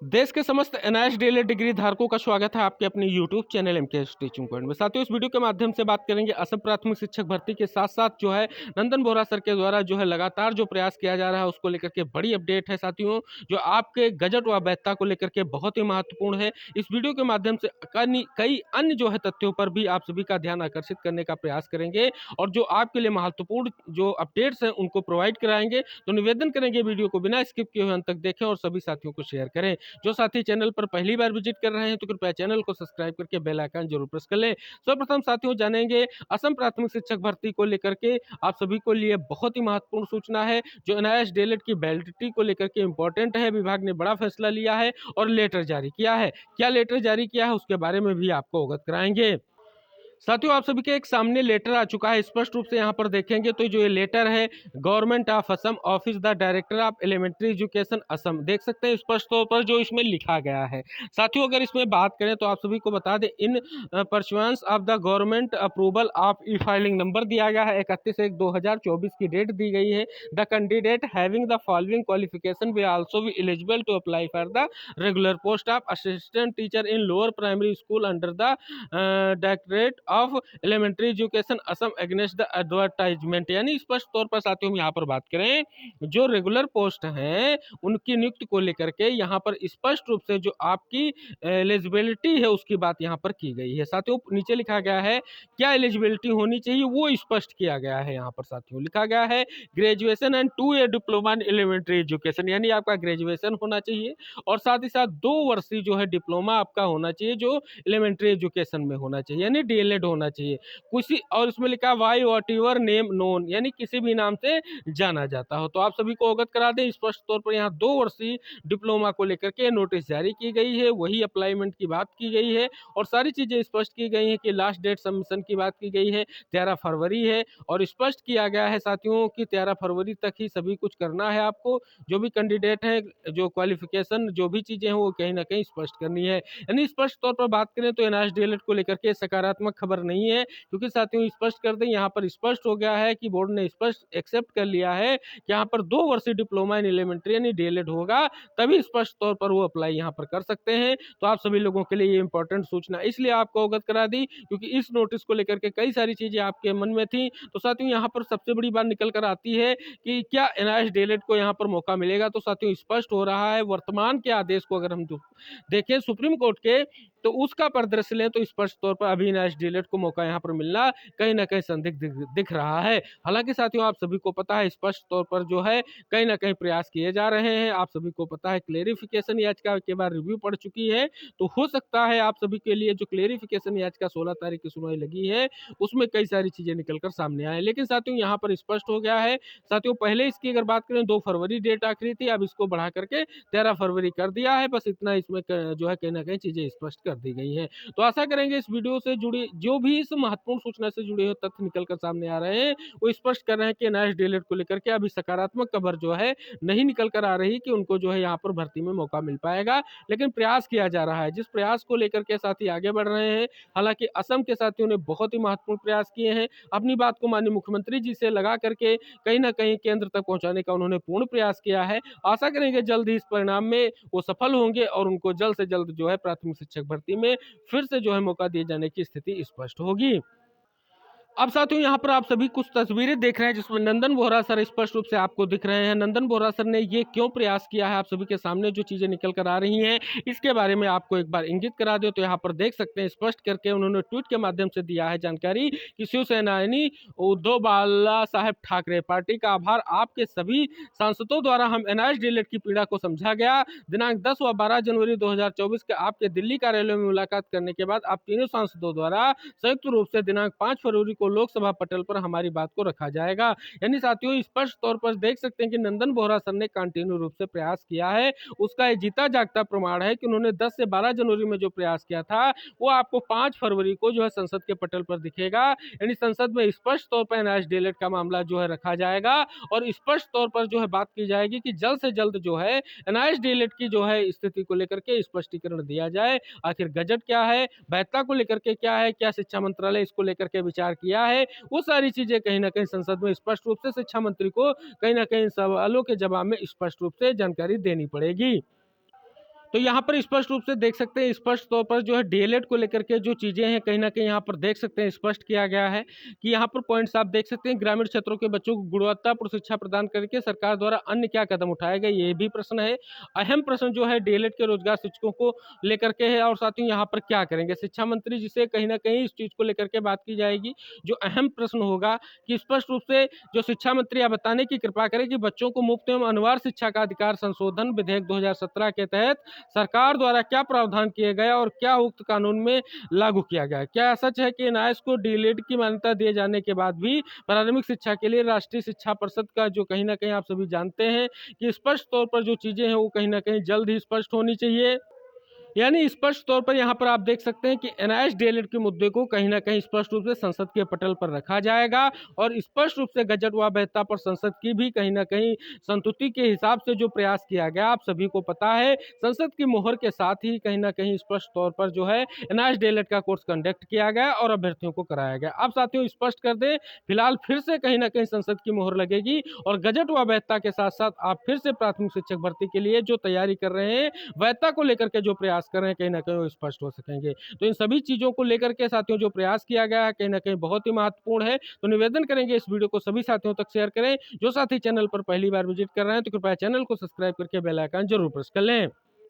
देश के समस्त एनआईएस डीएलएड डिग्री धारकों का स्वागत है आपके अपने YouTube channel MKS teaching point में। साथियों, इस वीडियो के माध्यम से बात करेंगे असम प्राथमिक शिक्षक भर्ती के साथ साथ जो है नंदन बोहरा सर के द्वारा जो है लगातार जो प्रयास किया जा रहा है उसको लेकर के बड़ी अपडेट है साथियों, जो आपके गजट व वैधता को लेकर के बहुत ही महत्वपूर्ण है। इस वीडियो के माध्यम से कई अन्य जो है तथ्यों पर भी आप सभी का ध्यान आकर्षित करने का प्रयास करेंगे और जो आपके लिए महत्वपूर्ण जो अपडेट्स हैं उनको प्रोवाइड कराएंगे। तो निवेदन करेंगे वीडियो को बिना स्किप किए हुए अंत तक देखें और सभी साथियों को शेयर करें। जो साथी चैनल पर पहली बार विजिट कर रहे हैं तो कृपया चैनल को सब्सक्राइब करके बेल आइकन जरूर प्रेस कर लें। सर्वप्रथम साथियों जानेंगे असम प्राथमिक शिक्षक भर्ती को लेकर के आप सभी को लिए बहुत ही महत्वपूर्ण सूचना है, जो एनआईएस डीएलएड की वैलिडिटी को लेकर के इंपॉर्टेंट है। विभाग ने बड़ा फैसला लिया है और लेटर जारी किया है। क्या लेटर जारी किया है उसके बारे में भी आपको अवगत कराएंगे। साथियों, आप सभी के एक सामने लेटर आ चुका है। स्पष्ट रूप से यहाँ पर देखेंगे तो जो ये लेटर है government of Assam office the director of elementary education Assam, देख सकते हैं स्पष्ट तौर पर जो इसमें लिखा गया है। साथियों, अगर इसमें बात करें तो आप सभी को बता दें in pursuance of the government approval of e filing number दिया गया है 31/1/2024 की डेट दी गई है। The candidate having the following qualification will also be eligible to apply for the regular post of assistant teacher in lower primary school under the directorate of elementary education Assam against the advertisement. यानी स्पष्ट तौर पर साथियों हम यहाँ पर बात करें जो रेगुलर पोस्ट हैं उनकी नियुक्ति को लेकर के यहाँ पर स्पष्ट रूप से जो आपकी एलिजिबिलिटी है उसकी बात यहाँ पर की गई है। साथियों नीचे लिखा गया है क्या एलिजिबिलिटी होनी चाहिए वो स्पष्ट किया गया है। यहाँ पर साथियों लिखा गया है graduation and 2 year diploma in elementary education, यानी आपका ग्रेजुएशन होना चाहिए और साथ ही साथ 2 वर्षीय जो है डिप्लोमा आपका होना चाहिए जो एलिमेंट्री एजुकेशन में होना चाहिए, यानी डीएलएड होना चाहिए किसी। और इसमें लिखा by what your name known, यानी किसी भी नाम से जाना जाता हो। तो आप सभी को अवगत करा दें स्पष्ट तौर पर यहाँ 2 वर्षीय डिप्लोमा को लेकर के नोटिस जारी की गई है, वही अप्लाईमेंट की बात की गई है और सारी चीजें स्पष्ट की गई है कि लास्ट डेट सबमिशन की बात की गई है 13 फरवरी है और स्पष्ट किया गया है साथियों कि 13 फरवरी तक ही सभी कुछ करना है। आपको जो भी कैंडिडेट है जो क्वालिफिकेशन जो भी चीजें हैं वो कहीं ना कहीं स्पष्ट करनी है। यानी स्पष्ट तौर पर बात करें तो एनआईएस डीएलएड को लेकर के सकारात्मक खबर नहीं है, क्योंकि साथियों स्पष्ट कर दें यहाँ पर स्पष्ट हो गया है कि बोर्ड ने स्पष्ट एक्सेप्ट कर लिया है कि यहाँ पर 2 वर्षीय डिप्लोमा इन एलिमेंट्री यानी डीएलएड होगा तभी स्पष्ट तौर पर वो अप्लाई यहाँ पर कर सकते हैं। तो आप सभी लोगों के लिए ये इंपॉर्टेंट सूचना इसलिए आपको अवगत करा दी क्योंकि इस नोटिस को लेकर के कई सारी चीजें आपके मन में थी। तो साथियों यहाँ पर सबसे बड़ी बात निकल कर आती है कि क्या एनआईएस डीएलएड को यहाँ पर मौका मिलेगा। तो साथियों स्पष्ट हो रहा है वर्तमान के आदेश को अगर हम देखें सुप्रीम कोर्ट के तो उसका परिदृश्य लें तो स्पष्ट तौर पर अभी एनआईएस डीएलएड को मौका यहाँ पर मिलना कहीं ना कहीं संदिग्ध दिख रहा है। हालांकि साथियों आप सभी को पता है स्पष्ट तौर पर जो है कहीं ना कहीं प्रयास किए जा रहे हैं। आप सभी को पता है क्लेरिफिकेशन याचिका के बाद रिव्यू पड़ चुकी है, तो हो सकता है आप सभी के लिए जो क्लेरिफिकेशन याचिका 16 तारीख की सुनवाई लगी है उसमें कई सारी चीजें निकलकर सामने आए। लेकिन साथियों यहाँ पर स्पष्ट हो गया है साथियों, पहले इसकी अगर बात करें 2 फरवरी डेट आखिरी थी, अब इसको बढ़ा करके 13 फरवरी कर दिया है। बस इतना इसमें जो है कहीं ना कहीं चीजें स्पष्ट कर दी गई हैं। तो आशा करेंगे इस वीडियो से जुड़ी जो भी इस महत्वपूर्ण सूचना से जुड़े हुए तथ्य निकलकर सामने आ रहे हैं वो स्पष्ट कर रहे हैं कि एनआईएस डीएलएड को लेकर के अभी सकारात्मक खबर जो है नहीं निकल कर आ रही कि उनको जो है यहाँ पर भर्ती में मौका मिल पाएगा, लेकिन प्रयास किया जा रहा है। जिस प्रयास को लेकर के साथी आगे बढ़ रहे हैं, हालांकि असम के साथियों ने बहुत ही महत्वपूर्ण प्रयास किए हैं, अपनी बात को माननीय मुख्यमंत्री जी से लगा करके कहीं ना कहीं केंद्र तक पहुंचाने का उन्होंने पूर्ण प्रयास किया है। आशा करेंगे जल्द ही इस परिणाम में वो सफल होंगे और उनको जल्द से जल्द जो है प्राथमिक शिक्षक भर्ती में फिर से जो है मौका दिए जाने की स्थिति स्पष्ट होगी। अब साथियों यहाँ पर आप सभी कुछ तस्वीरें देख रहे हैं जिसमें नंदन बोहरा सर स्पष्ट रूप से आपको दिख रहे हैं। नंदन बोहरा सर ने ये क्यों प्रयास किया है, आप सभी के सामने जो चीजें निकल कर आ रही हैं इसके बारे में आपको एक बार इंगित करा दो। तो यहाँ पर देख सकते हैं स्पष्ट करके उन्होंने ट्वीट के माध्यम से दिया है जानकारी कि शिवसेना यानी उद्धव बाला साहेब ठाकरे पार्टी का आभार, आपके सभी सांसदों द्वारा हम एनआईएस डीएलएड की पीड़ा को समझा गया। दिनांक 10 व 12 जनवरी 2024 के आपके दिल्ली कार्यालय में मुलाकात करने के बाद आप तीनों सांसदों द्वारा संयुक्त रूप से दिनांक 5 फरवरी को लोकसभा पटल पर हमारी बात को रखा जाएगा। यानी साथियों स्पष्ट तौर पर देख सकते हैं कि नंदन बोहरा सर ने कंटिन्यू रूप से प्रयास किया है, उसका ये जीता जागता प्रमाण है कि उन्होंने 10 से 12 जनवरी में जो प्रयास किया था वो आपको 5 फरवरी को जो है संसद के पटल पर दिखेगा। यानी संसद में स्पष्ट तौर पर एनआईएस डीएलएड का मामला जो है रखा जाएगा और स्पष्ट तौर पर जो है बात की जाएगी कि जल्द से जल्द जो है एनआईएस डीएलएड की जो है स्थिति को लेकर के स्पष्टीकरण दिया जाए। आखिर गजट क्या है, वैधता को लेकर के क्या है, क्या शिक्षा मंत्रालय इसको लेकर के विचार किया है, वो सारी चीजें कहीं ना कहीं संसद में स्पष्ट रूप से शिक्षा मंत्री को कहीं ना कहीं सवालों के जवाब में स्पष्ट रूप से जानकारी देनी पड़ेगी। तो यहाँ पर स्पष्ट रूप से देख सकते हैं, स्पष्ट तौर पर जो है डीएलएड को लेकर के जो चीज़ें हैं कहीं ना कहीं यहाँ पर देख सकते हैं स्पष्ट किया गया है कि यहाँ पर पॉइंट्स आप देख सकते हैं। ग्रामीण क्षेत्रों के बच्चों को गुणवत्तापूर्ण शिक्षा प्रदान करके सरकार द्वारा अन्य क्या कदम उठाए गए, ये भी प्रश्न है। अहम प्रश्न जो है डीएलएड के रोजगार शिक्षकों को लेकर के है और साथ ही यहाँ पर क्या करेंगे शिक्षा मंत्री जी से कहीं ना कहीं इस चीज़ को लेकर के बात की जाएगी। जो अहम प्रश्न होगा कि स्पष्ट रूप से जो शिक्षा मंत्री आप बताने की कृपा करें कि बच्चों को मुफ्त एवं अनिवार्य शिक्षा का अधिकार संशोधन विधेयक 2017 के तहत सरकार द्वारा क्या प्रावधान किए गए और क्या उक्त कानून में लागू किया गया है। क्या सच है कि एनआईएस को डीएलएड की मान्यता दिए जाने के बाद भी प्राथमिक शिक्षा के लिए राष्ट्रीय शिक्षा परिषद का जो कहीं ना कहीं आप सभी जानते हैं कि स्पष्ट तौर पर जो चीजें हैं वो कहीं ना कहीं जल्द ही स्पष्ट होनी चाहिए। यानी स्पष्ट तौर पर यहाँ पर आप देख सकते हैं कि एनआईएस डीएलएड के मुद्दे को कहीं ना कहीं स्पष्ट रूप से संसद के पटल पर रखा जाएगा और स्पष्ट रूप से गजट व वैधता पर संसद की भी कहीं ना कहीं संतुष्टि के हिसाब से जो प्रयास किया गया आप सभी को पता है संसद की मोहर के साथ ही कहीं ना कहीं स्पष्ट तौर पर जो है एनआईएस डीएलएड का कोर्स कंडक्ट किया गया और अभ्यर्थियों को कराया गया। अब साथियों स्पष्ट कर दें, फिलहाल फिर से कहीं ना कहीं संसद की मोहर लगेगी और गजट व वैधता के साथ साथ आप फिर से प्राथमिक शिक्षक भर्ती के लिए जो तैयारी कर रहे हैं, वैधता को लेकर के जो प्रयास कर रहे हैं कहीं ना कहीं वो स्पष्ट हो सकेंगे। तो इन सभी चीजों को लेकर के साथियों जो प्रयास किया गया है कहीं ना कहीं बहुत ही महत्वपूर्ण है। तो निवेदन करेंगे इस वीडियो को सभी साथियों तक शेयर करें। जो साथी चैनल पर पहली बार विजिट कर रहे हैं तो कृपया चैनल को सब्सक्राइब करके बेल आइकन जरूर प्रेस कर लें।